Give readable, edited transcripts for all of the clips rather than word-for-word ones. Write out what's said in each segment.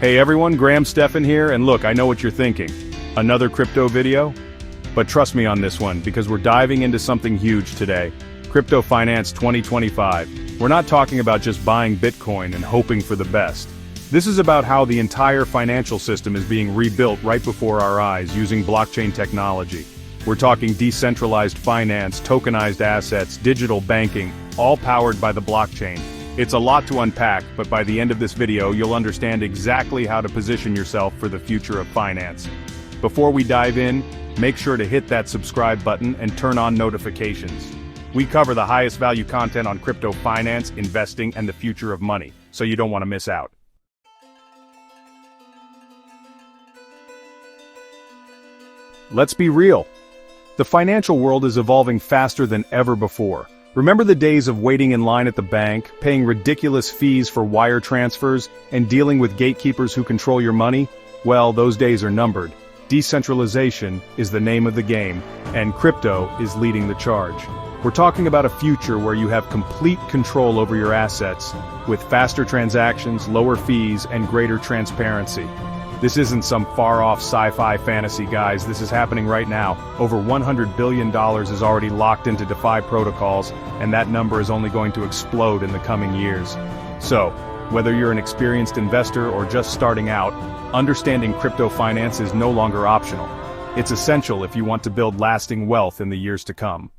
Hey everyone, Graham Stephan here, and look, I know what you're thinking. Another crypto video? But trust me on this one, because we're diving into something huge today. Crypto Finance 2025. We're not talking about just buying Bitcoin and hoping for the best. This is about how the entire financial system is being rebuilt right before our eyes using blockchain technology. We're talking decentralized finance, tokenized assets, digital banking, all powered by the blockchain. It's a lot to unpack, but by the end of this video you'll understand exactly how to position yourself for the future of finance. Before we dive in, make sure to hit that subscribe button and turn on notifications. We cover the highest value content on crypto finance, investing, and the future of money, so you don't want to miss out. Let's be real. The financial world is evolving faster than ever before. Remember the days of waiting in line at the bank, paying ridiculous fees for wire transfers, and dealing with gatekeepers who control your money? Well, those days are numbered. Decentralization is the name of the game, and crypto is leading the charge. We're talking about a future where you have complete control over your assets, with faster transactions, lower fees, and greater transparency. This isn't some far-off sci-fi fantasy, guys. This is happening right now. Over $100 billion is already locked into DeFi protocols, and that number is only going to explode in the coming years. So, whether you're an experienced investor or just starting out, understanding crypto finance is no longer optional. It's essential if you want to build lasting wealth in the years to come.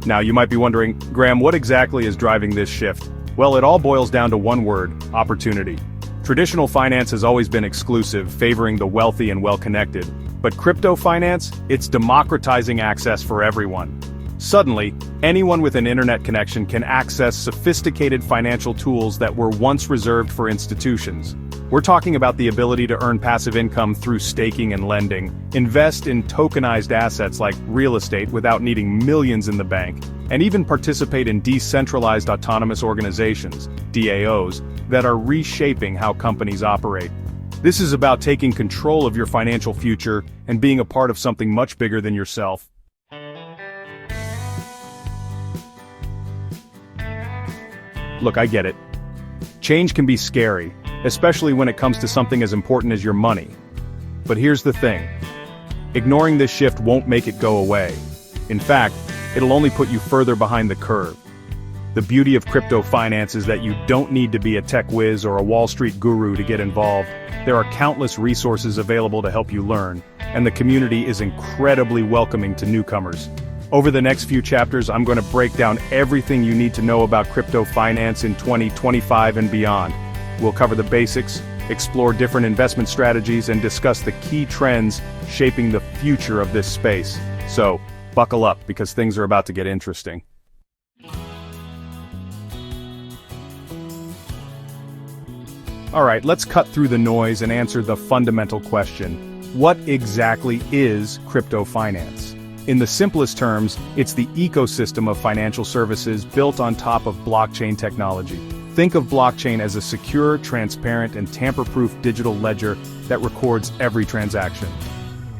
Now, you might be wondering, Graham, what exactly is driving this shift? Well, it all boils down to one word: opportunity. Traditional finance has always been exclusive, favoring the wealthy and well-connected. But crypto finance, it's democratizing access for everyone. Suddenly, anyone with an internet connection can access sophisticated financial tools that were once reserved for institutions. We're talking about the ability to earn passive income through staking and lending, invest in tokenized assets like real estate without needing millions in the bank, and even participate in decentralized autonomous organizations, DAOs, that are reshaping how companies operate. This is about taking control of your financial future and being a part of something much bigger than yourself. Look, I get it. Change can be scary, especially when it comes to something as important as your money. But here's the thing. Ignoring this shift won't make it go away. In fact, it'll only put you further behind the curve. The beauty of crypto finance is that you don't need to be a tech whiz or a Wall Street guru to get involved. There are countless resources available to help you learn, and the community is incredibly welcoming to newcomers. Over the next few chapters, I'm going to break down everything you need to know about crypto finance in 2025 and beyond. We'll cover the basics, explore different investment strategies, and discuss the key trends shaping the future of this space. So, buckle up, because things are about to get interesting. Alright, let's cut through the noise and answer the fundamental question. What exactly is crypto finance? In the simplest terms, it's the ecosystem of financial services built on top of blockchain technology. Think of blockchain as a secure, transparent, and tamper-proof digital ledger that records every transaction.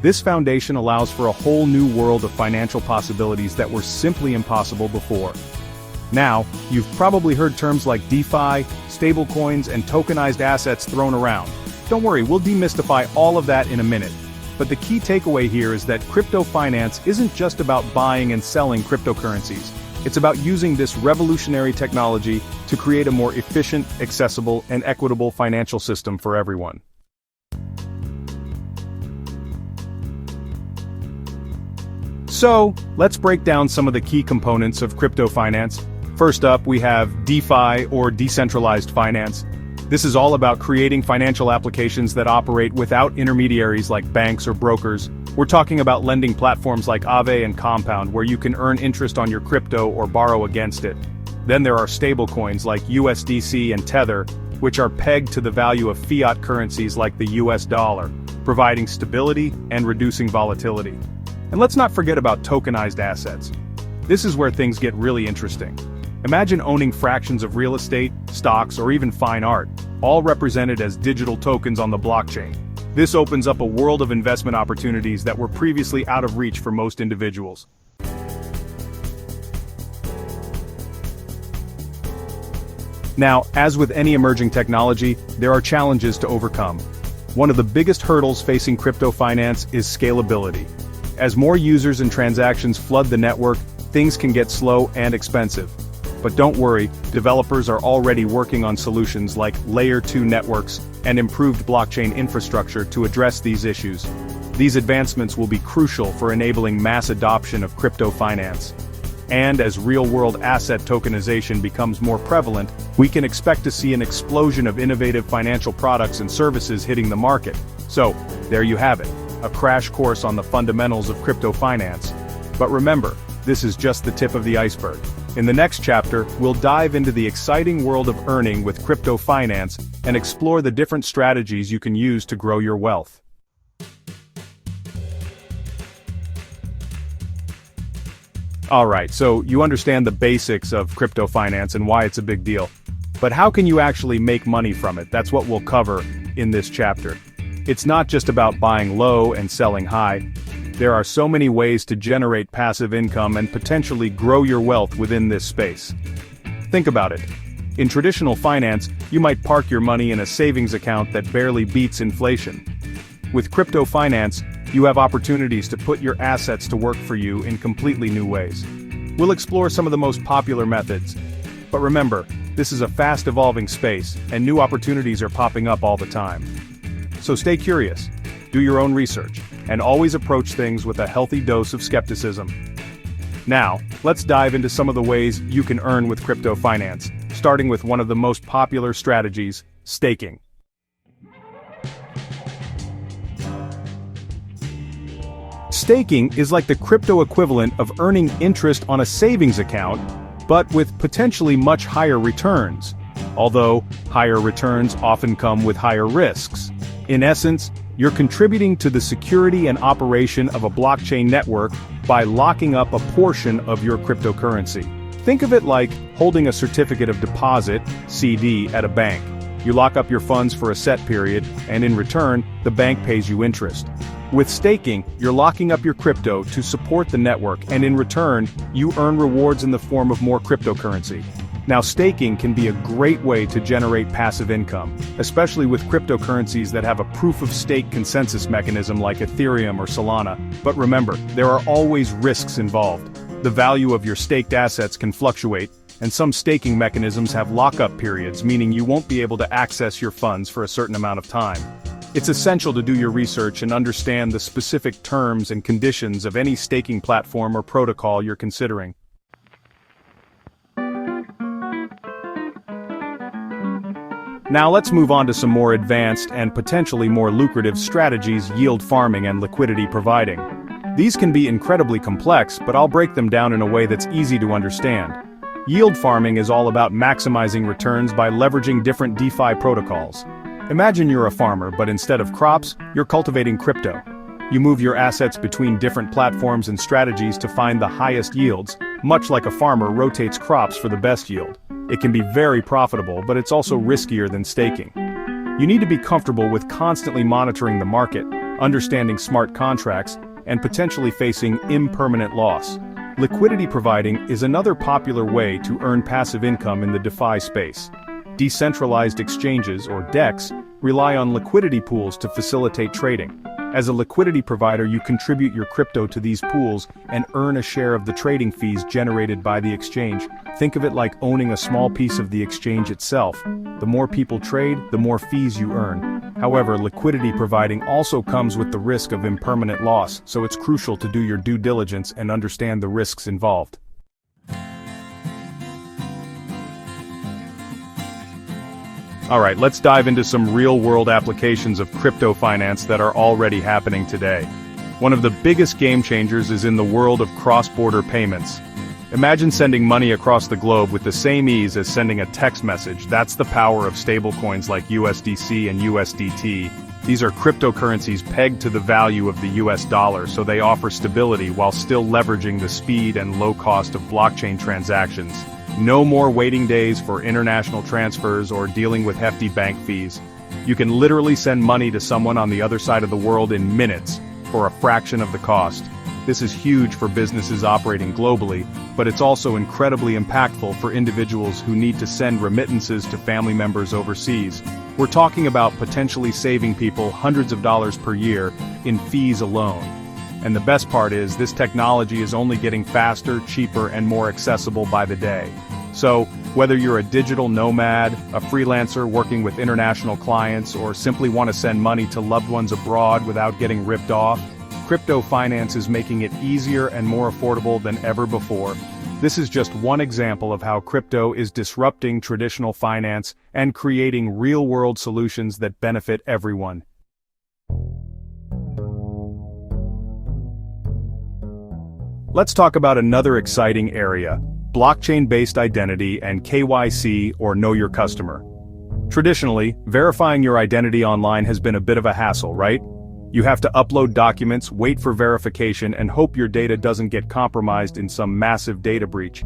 This foundation allows for a whole new world of financial possibilities that were simply impossible before. Now, you've probably heard terms like DeFi, stablecoins, and tokenized assets thrown around. Don't worry, we'll demystify all of that in a minute. But the key takeaway here is that crypto finance isn't just about buying and selling cryptocurrencies. It's about using this revolutionary technology to create a more efficient, accessible, and equitable financial system for everyone. So, let's break down some of the key components of crypto finance. First up, we have DeFi, or decentralized finance. This is all about creating financial applications that operate without intermediaries like banks or brokers. We're talking about lending platforms like Aave and Compound, where you can earn interest on your crypto or borrow against it. Then there are stablecoins like USDC and Tether, which are pegged to the value of fiat currencies like the US dollar, providing stability and reducing volatility. And let's not forget about tokenized assets. This is where things get really interesting. Imagine owning fractions of real estate, stocks, or even fine art, all represented as digital tokens on the blockchain. This opens up a world of investment opportunities that were previously out of reach for most individuals. Now, as with any emerging technology, there are challenges to overcome. One of the biggest hurdles facing crypto finance is scalability. As more users and transactions flood the network, things can get slow and expensive. But don't worry, developers are already working on solutions like Layer 2 networks and improved blockchain infrastructure to address these issues. These advancements will be crucial for enabling mass adoption of crypto finance. And as real-world asset tokenization becomes more prevalent, we can expect to see an explosion of innovative financial products and services hitting the market. So, there you have it, a crash course on the fundamentals of crypto finance. But remember, this is just the tip of the iceberg. In the next chapter, we'll dive into the exciting world of earning with crypto finance and explore the different strategies you can use to grow your wealth. Alright, so you understand the basics of crypto finance and why it's a big deal. But how can you actually make money from it? That's what we'll cover in this chapter. It's not just about buying low and selling high. There are so many ways to generate passive income and potentially grow your wealth within this space. Think about it. In traditional finance, you might park your money in a savings account that barely beats inflation. With crypto finance, you have opportunities to put your assets to work for you in completely new ways. We'll explore some of the most popular methods. But remember, this is a fast-evolving space, and new opportunities are popping up all the time. So stay curious, do your own research, and always approach things with a healthy dose of skepticism. Now, let's dive into some of the ways you can earn with crypto finance, starting with one of the most popular strategies, staking. Staking is like the crypto equivalent of earning interest on a savings account, but with potentially much higher returns. Although, higher returns often come with higher risks. In essence, you're contributing to the security and operation of a blockchain network by locking up a portion of your cryptocurrency. Think of it like holding a certificate of deposit, CD, at a bank. You lock up your funds for a set period, and in return, the bank pays you interest. With staking, you're locking up your crypto to support the network, and in return, you earn rewards in the form of more cryptocurrency. Now, staking can be a great way to generate passive income, especially with cryptocurrencies that have a proof-of-stake consensus mechanism like Ethereum or Solana. But remember, there are always risks involved. The value of your staked assets can fluctuate, and some staking mechanisms have lockup periods, meaning you won't be able to access your funds for a certain amount of time. It's essential to do your research and understand the specific terms and conditions of any staking platform or protocol you're considering. Now let's move on to some more advanced and potentially more lucrative strategies: yield farming and liquidity providing. These can be incredibly complex, but I'll break them down in a way that's easy to understand. Yield farming is all about maximizing returns by leveraging different DeFi protocols. Imagine you're a farmer, but instead of crops, you're cultivating crypto. You move your assets between different platforms and strategies to find the highest yields, much like a farmer rotates crops for the best yield. It can be very profitable, but it's also riskier than staking. You need to be comfortable with constantly monitoring the market, understanding smart contracts, and potentially facing impermanent loss. Liquidity providing is another popular way to earn passive income in the DeFi space. Decentralized exchanges, or DEX, rely on liquidity pools to facilitate trading. As a liquidity provider, you contribute your crypto to these pools and earn a share of the trading fees generated by the exchange. Think of it like owning a small piece of the exchange itself. The more people trade, the more fees you earn. However, liquidity providing also comes with the risk of impermanent loss, so it's crucial to do your due diligence and understand the risks involved. Alright, let's dive into some real-world applications of crypto finance that are already happening today. One of the biggest game changers is in the world of cross-border payments. Imagine sending money across the globe with the same ease as sending a text message. That's the power of stablecoins like USDC and USDT. These are cryptocurrencies pegged to the value of the US dollar, so they offer stability while still leveraging the speed and low cost of blockchain transactions. No more waiting days for international transfers or dealing with hefty bank fees. You can literally send money to someone on the other side of the world in minutes for a fraction of the cost. This is huge for businesses operating globally, but it's also incredibly impactful for individuals who need to send remittances to family members overseas. We're talking about potentially saving people hundreds of dollars per year in fees alone. And the best part is, this technology is only getting faster, cheaper, and more accessible by the day. So, whether you're a digital nomad, a freelancer working with international clients, or simply want to send money to loved ones abroad without getting ripped off, crypto finance is making it easier and more affordable than ever before. This is just one example of how crypto is disrupting traditional finance and creating real-world solutions that benefit everyone. Let's talk about another exciting area: blockchain-based identity and KYC, or Know Your Customer. Traditionally, verifying your identity online has been a bit of a hassle, right? You have to upload documents, wait for verification, and hope your data doesn't get compromised in some massive data breach.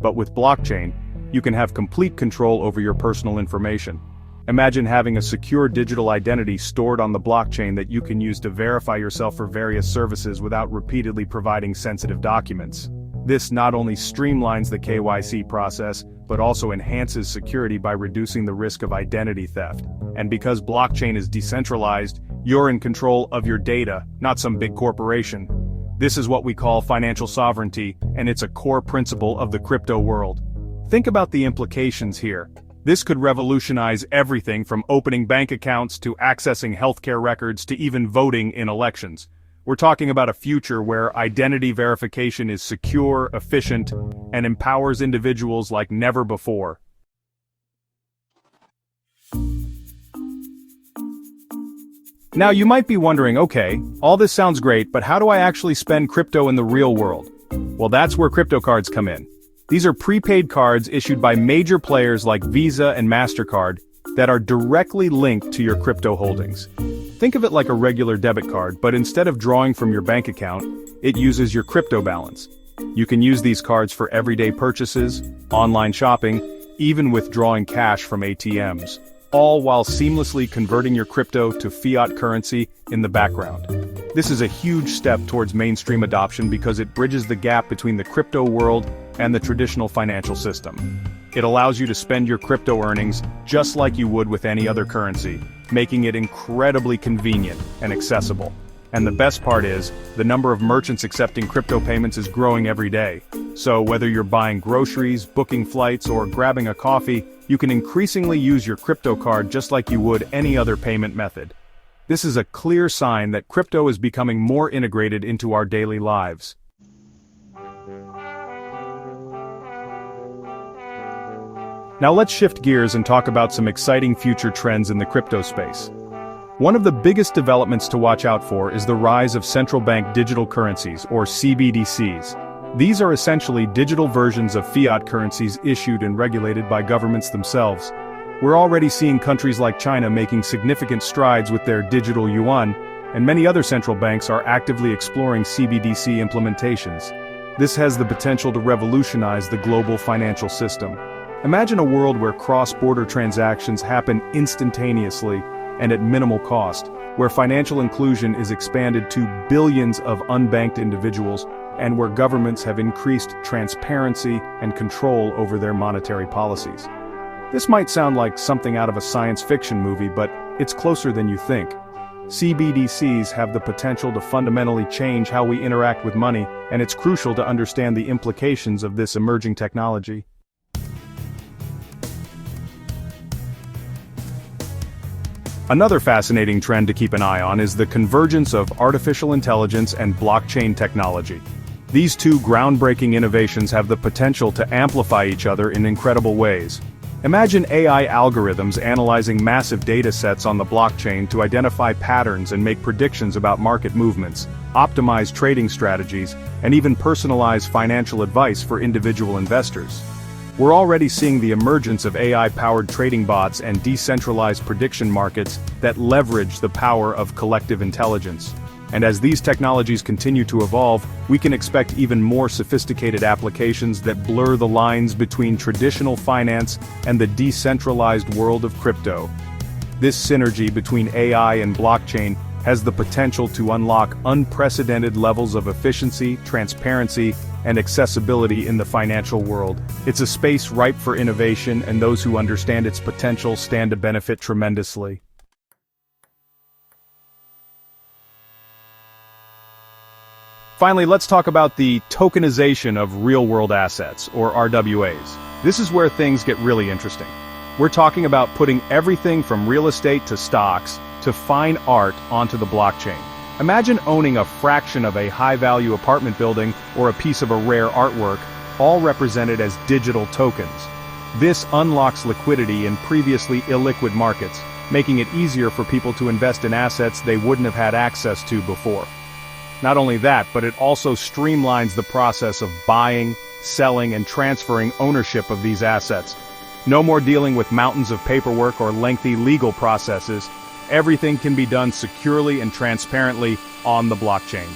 But with blockchain, you can have complete control over your personal information. Imagine having a secure digital identity stored on the blockchain that you can use to verify yourself for various services without repeatedly providing sensitive documents. This not only streamlines the KYC process, but also enhances security by reducing the risk of identity theft. And because blockchain is decentralized, you're in control of your data, not some big corporation. This is what we call financial sovereignty, and it's a core principle of the crypto world. Think about the implications here. This could revolutionize everything from opening bank accounts to accessing healthcare records to even voting in elections. We're talking about a future where identity verification is secure, efficient, and empowers individuals like never before. Now you might be wondering, okay, all this sounds great, but how do I actually spend crypto in the real world? Well, that's where crypto cards come in. These are prepaid cards issued by major players like Visa and MasterCard that are directly linked to your crypto holdings. Think of it like a regular debit card, but instead of drawing from your bank account, it uses your crypto balance. You can use these cards for everyday purchases, online shopping, even withdrawing cash from ATMs, all while seamlessly converting your crypto to fiat currency in the background. This is a huge step towards mainstream adoption because it bridges the gap between the crypto world and the traditional financial system. It allows you to spend your crypto earnings just like you would with any other currency, making it incredibly convenient and accessible. And the best part is, the number of merchants accepting crypto payments is growing every day. So whether you're buying groceries, booking flights, or grabbing a coffee, you can increasingly use your crypto card just like you would any other payment method. This is a clear sign that crypto is becoming more integrated into our daily lives. Now let's shift gears and talk about some exciting future trends in the crypto space. One of the biggest developments to watch out for is the rise of central bank digital currencies, or CBDCs. These are essentially digital versions of fiat currencies issued and regulated by governments themselves. We're already seeing countries like China making significant strides with their digital yuan, and many other central banks are actively exploring CBDC implementations. This has the potential to revolutionize the global financial system. Imagine a world where cross-border transactions happen instantaneously and at minimal cost, where financial inclusion is expanded to billions of unbanked individuals, and where governments have increased transparency and control over their monetary policies. This might sound like something out of a science fiction movie, but it's closer than you think. CBDCs have the potential to fundamentally change how we interact with money, and it's crucial to understand the implications of this emerging technology. Another fascinating trend to keep an eye on is the convergence of artificial intelligence and blockchain technology. These two groundbreaking innovations have the potential to amplify each other in incredible ways. Imagine AI algorithms analyzing massive data sets on the blockchain to identify patterns and make predictions about market movements, optimize trading strategies, and even personalize financial advice for individual investors. We're already seeing the emergence of AI-powered trading bots and decentralized prediction markets that leverage the power of collective intelligence. And as these technologies continue to evolve, we can expect even more sophisticated applications that blur the lines between traditional finance and the decentralized world of crypto. This synergy between AI and blockchain has the potential to unlock unprecedented levels of efficiency, transparency, and accessibility in the financial world. It's a space ripe for innovation, and those who understand its potential stand to benefit tremendously. Finally, let's talk about the tokenization of real-world assets, or RWAs. This is where things get really interesting. We're talking about putting everything from real estate to stocks to fine art onto the blockchain. Imagine owning a fraction of a high-value apartment building or a piece of a rare artwork, all represented as digital tokens. This unlocks liquidity in previously illiquid markets, making it easier for people to invest in assets they wouldn't have had access to before. Not only that, but it also streamlines the process of buying, selling, and transferring ownership of these assets. No more dealing with mountains of paperwork or lengthy legal processes. Everything can be done securely and transparently on the blockchain.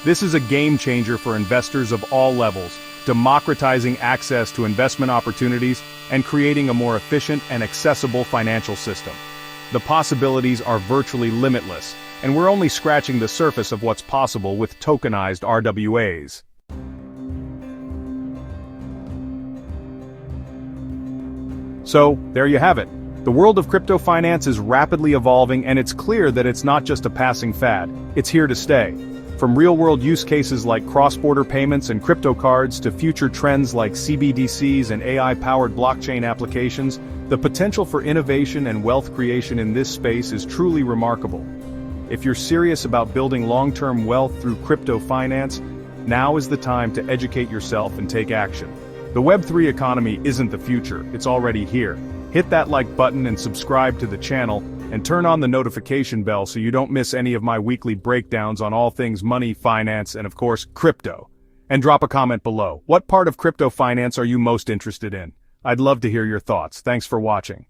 This is a game changer for investors of all levels, democratizing access to investment opportunities and creating a more efficient and accessible financial system. The possibilities are virtually limitless, and we're only scratching the surface of what's possible with tokenized RWAs. So, there you have it. The world of crypto finance is rapidly evolving, and it's clear that it's not just a passing fad, it's here to stay. From real-world use cases like cross-border payments and crypto cards to future trends like CBDCs and AI-powered blockchain applications, the potential for innovation and wealth creation in this space is truly remarkable. If you're serious about building long-term wealth through crypto finance, now is the time to educate yourself and take action. The Web3 economy isn't the future, it's already here. Hit that like button and subscribe to the channel, and turn on the notification bell so you don't miss any of my weekly breakdowns on all things money, finance, and of course, crypto. And drop a comment below. What part of crypto finance are you most interested in? I'd love to hear your thoughts. Thanks for watching.